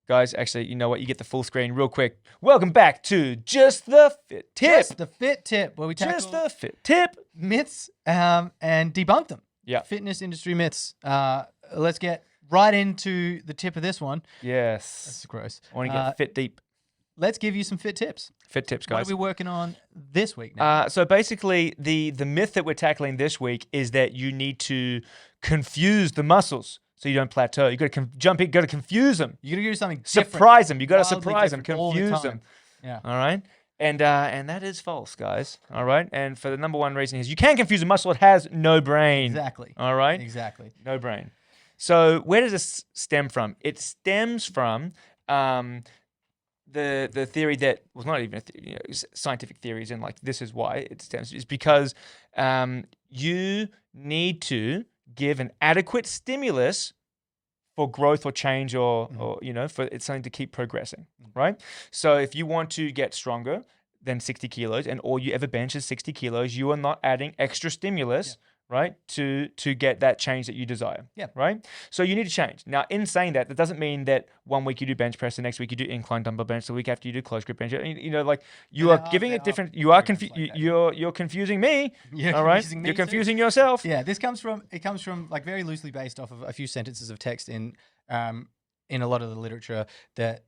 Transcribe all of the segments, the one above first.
Guys, actually, you know what? You get the full screen real quick. Welcome back to Just the Fit Tip. Just the Fit Tip, where we tackle Just the Fit Tip. myths and debunk them. Yeah. Fitness industry myths. Let's get right into the tip of this one. Yes. That's gross. I want to get fit deep. Let's give you some fit tips. Fit tips, What guys. are we working on this week now? So basically, the myth that we're tackling this week is that you need to confuse the muscles so you don't plateau. You got to jump in. Got to confuse them. You got to do something different. Surprise them. You got to wildly surprise them. different all the Confuse time. them. Yeah. All right. And that is false, guys. All right. And for the number one reason is you can confuse a muscle. It has no brain. Exactly. All right. Exactly. No brain. So where does this stem from? It stems from the theory that was not even a theory, scientific theories, and like this is why it stems is because you need to give an adequate stimulus for growth or change or for it's something to keep progressing, right? So if you want to get stronger than 60 kilos and all you ever bench is 60 kilos, you are not adding extra stimulus, right, to get that change that you desire, right? So you need to change. Now, in saying that, that doesn't mean that 1 week you do bench press, the next week you do incline dumbbell bench, the week after you do close grip bench. Like you are giving it different. You are you're confusing me. All right, you're confusing yourself. Yeah, this comes from like very loosely based off of a few sentences of text in a lot of the literature that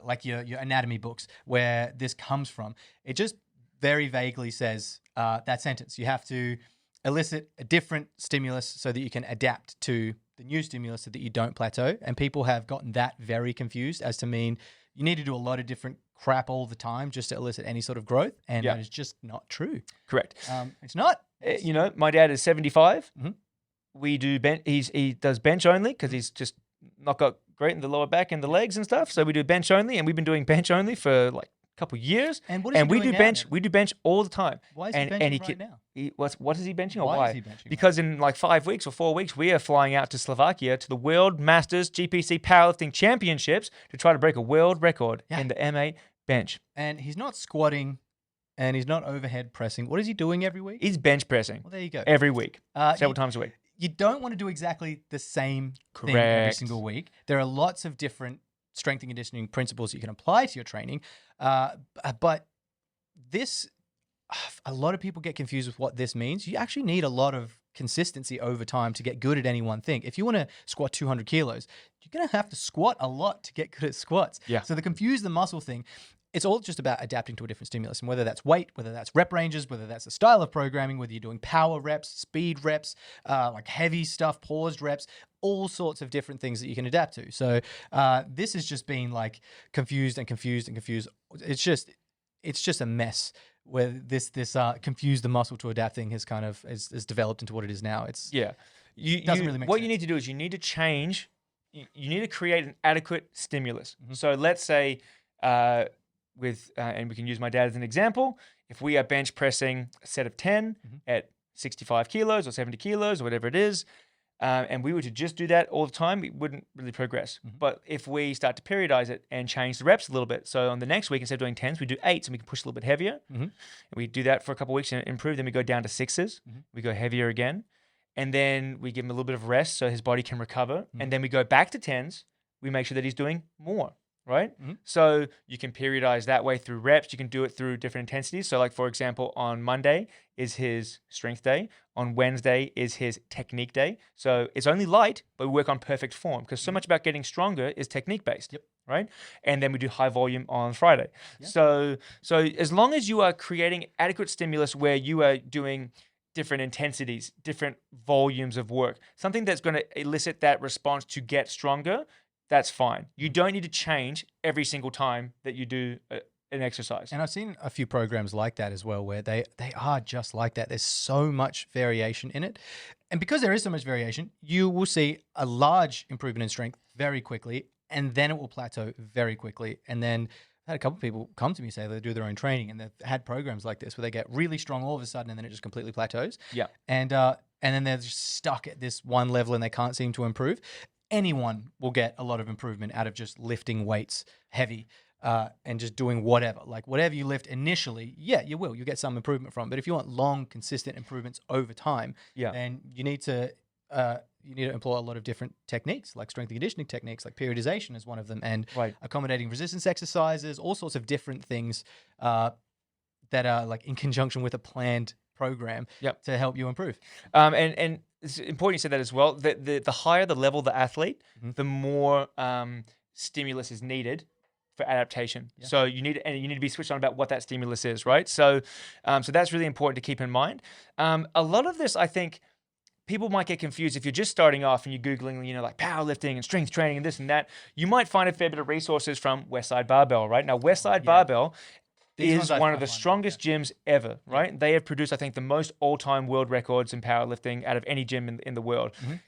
like your anatomy books where this comes from. It just very vaguely says that sentence. You have to elicit a different stimulus so that you can adapt to the new stimulus so that you don't plateau. And people have gotten that very confused as to mean you need to do a lot of different crap all the time just to elicit any sort of growth. And that is just not true. Correct. It's not. My dad is 75. Mm-hmm. We do bench. He does bench only because he's just not got great in the lower back and the legs and stuff. So we do bench only, and we've been doing bench only for like couple years, and what is we do bench. We do bench all the time. Why is he benching right now? What is he benching, or why? Is he benching because in like 5 weeks or 4 weeks, we are flying out to Slovakia to the World Masters GPC Powerlifting Championships to try to break a world record in the M8 bench. And he's not squatting, and he's not overhead pressing. What is he doing every week? He's bench pressing. Well, there you go. Every week, several times a week. You don't want to do exactly the same thing every single week. There are lots of different strength and conditioning principles you can apply to your training. But this, a lot of people get confused with what this means. You actually need a lot of consistency over time to get good at any one thing. If you want to squat 200 kilos, you're going to have to squat a lot to get good at squats. Yeah. So the confuse the muscle thing, it's all just about adapting to a different stimulus. And whether that's weight, whether that's rep ranges, whether that's a style of programming, whether you're doing power reps, speed reps, like heavy stuff, paused reps, all sorts of different things that you can adapt to. So this has just been like confused. It's just a mess where this confuse the muscle to adapting has kind of is developed into what it is now. It doesn't really make what sense. You need to do is you need to change. You need to create an adequate stimulus. Mm-hmm. So let's say and we can use my dad as an example. If we are bench pressing a set of 10 at 65 kilos or 70 kilos or whatever it is, and we were to just do that all the time, we wouldn't really progress. Mm-hmm. But if we start to periodize it and change the reps a little bit, so on the next week, instead of doing 10s, we do 8s, and we can push a little bit heavier. Mm-hmm. And we do that for a couple of weeks and improve. Then we go down to 6s. Mm-hmm. We go heavier again. And then we give him a little bit of rest so his body can recover. Mm-hmm. And then we go back to 10s. We make sure that he's doing more. Right? Mm-hmm. So you can periodize that way through reps. You can do it through different intensities. So like, for example, on Monday is his strength day. On Wednesday is his technique day. So it's only light, but we work on perfect form because so much about getting stronger is technique based. Yep. Right? And then we do high volume on Friday. Yep. So as long as you are creating adequate stimulus where you are doing different intensities, different volumes of work, something that's going to elicit that response to get stronger, that's fine. You don't need to change every single time that you do an exercise. And I've seen a few programs like that as well, where they are just like that. There's so much variation in it. And because there is so much variation, you will see a large improvement in strength very quickly, and then it will plateau very quickly. And then I had a couple of people come to me say they do their own training, and they've had programs like this where they get really strong all of a sudden, and then it just completely plateaus. Yeah. And then they're just stuck at this one level, and they can't seem to improve. Anyone will get a lot of improvement out of just lifting weights heavy and just doing whatever. Like whatever you lift initially, you will. You'll get some improvement from. But if you want long, consistent improvements over time, then you need to you need to employ a lot of different techniques, like strength and conditioning techniques, like periodization is one of them, and Right. accommodating resistance exercises, all sorts of different things that are like in conjunction with a planned program Yep. to help you improve. And it's important you said that as well. The higher the level the athlete, the more stimulus is needed for adaptation. Yeah. So you need to be switched on about what that stimulus is, right? So so that's really important to keep in mind. A lot of this, I think, people might get confused if you're just starting off and you're Googling, like powerlifting and strength training and this and that. You might find a fair bit of resources from Westside Barbell, right? Now, Westside Barbell These is ones I one of the find, strongest gyms ever, right? They have produced, I think, the most all-time world records in powerlifting out of any gym in the world. Mhm.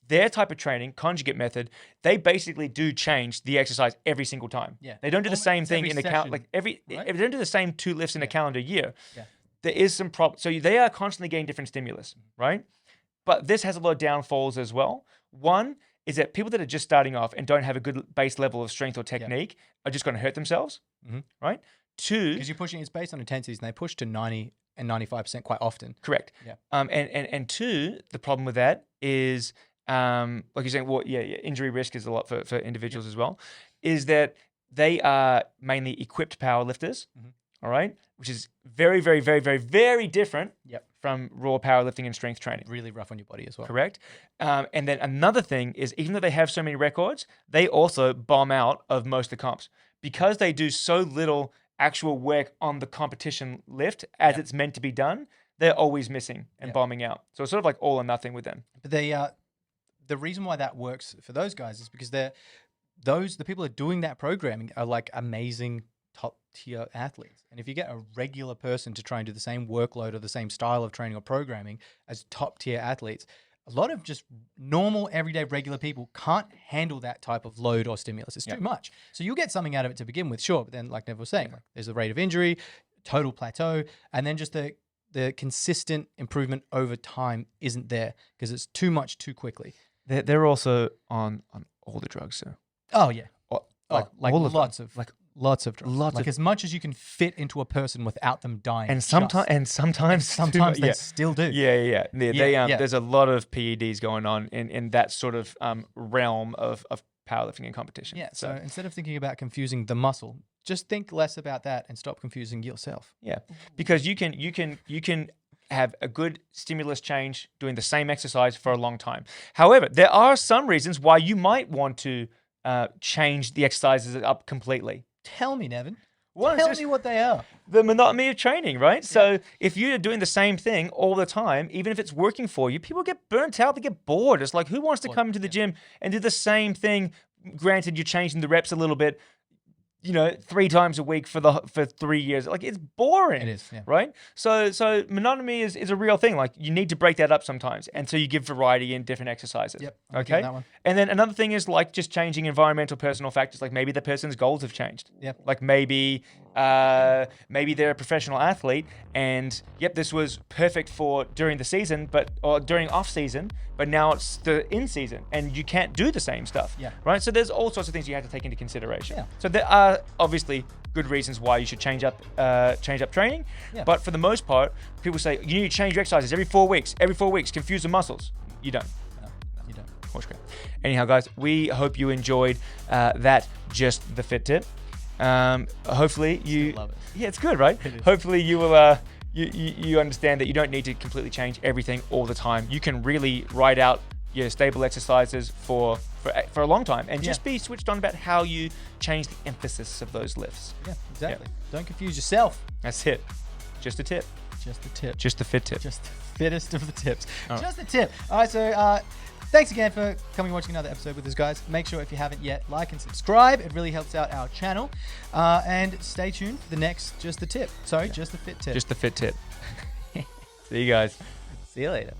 Their type of training, conjugate method, they basically do change the exercise every single time. Yeah. They don't do the Almost same thing every in the count, session, right? they don't do the same 2 lifts in a calendar year. Yeah. There is some problem. So they are constantly getting different stimulus, right? But this has a lot of downfalls as well. One is that people that are just starting off and don't have a good base level of strength or technique are just going to hurt themselves, Mhm. right? Two, Because you're pushing, it's based on intensities, and they push to 90 and 95% quite often. correct. Yeah. And two, the problem with that is, like you're saying, well, injury risk is a lot for individuals as well, is that they are mainly equipped powerlifters, Mhm. all right, which is very, very, very, very, very different Yep. from raw powerlifting and strength training. Really rough on your body as well. Correct. And then another thing is, even though they have so many records, they also bomb out of most of the comps because they do so little actual work on the competition lift as it's meant to be done. They're always missing and bombing out. So it's sort of like all or nothing with them. But the reason why that works for those guys is because the people that are doing that programming are like amazing top tier athletes. And if you get a regular person to try and do the same workload or the same style of training or programming as top tier athletes, a lot of just normal, everyday, regular people can't handle that type of load or stimulus. It's too much. So you'll get something out of it to begin with, sure. But then, like Nev was saying, like, there's a rate of injury, total plateau, and then just the consistent improvement over time isn't there because it's too much too quickly. They're also on all the drugs, so. Oh yeah, Like all of lots them. of lots of drugs. Lots like of- as much as you can fit into a person without them dying. And just. sometimes sometimes they still do. Yeah. Yeah. There's a lot of PEDs going on in that sort of realm of powerlifting and competition. Yeah. So instead of thinking about confusing the muscle, just think less about that and stop confusing yourself. yeah, because you can have a good stimulus change doing the same exercise for a long time. However, there are some reasons why you might want to change the exercises up completely. Tell me, Nevin. Well, it's Tell just me what they are. the monotony of training, right? So if you're doing the same thing all the time, even if it's working for you, people get burnt out, they get bored. It's like, who wants to come into the gym and do the same thing? Granted, you're changing the reps a little bit, 3 times a week for 3 years. Like, it's boring. It is, yeah. Right? So monotony is a real thing. Like, you need to break that up sometimes. And so you give variety in different exercises. Yep, I'm with you on Okay. that one. And then another thing is like just changing environmental personal factors. Like maybe the person's goals have changed. Yep. Like maybe they're a professional athlete and this was perfect for during the season, or during off season, but now it's the in season and you can't do the same stuff. Yeah. Right. So there's all sorts of things you have to take into consideration. Yeah. So there are obviously good reasons why you should change up training. Yeah. But for the most part, people say you need to change your exercises every 4 weeks. Every 4 weeks, confuse the muscles. You don't. No, you don't. Horse crap. Anyhow, guys, we hope you enjoyed that Just the Fit tip. Hopefully you Still love it. Yeah, it's good, right? It is. Hopefully you will you understand that you don't need to completely change everything all the time. You can really write out your stable exercises for a long time and just be switched on about how you change the emphasis of those lifts. Yeah, exactly. Don't confuse yourself. That's it. Just a tip. Just the tip. Just the fit tip. Just the fittest of the tips. All right. Just the tip. All right, so thanks again for coming and watching another episode with us, guys. Make sure if you haven't yet, like and subscribe. It really helps out our channel. And stay tuned for the next Just the Tip. Sorry, Just the Fit tip. Just the fit tip. See you guys. See you later.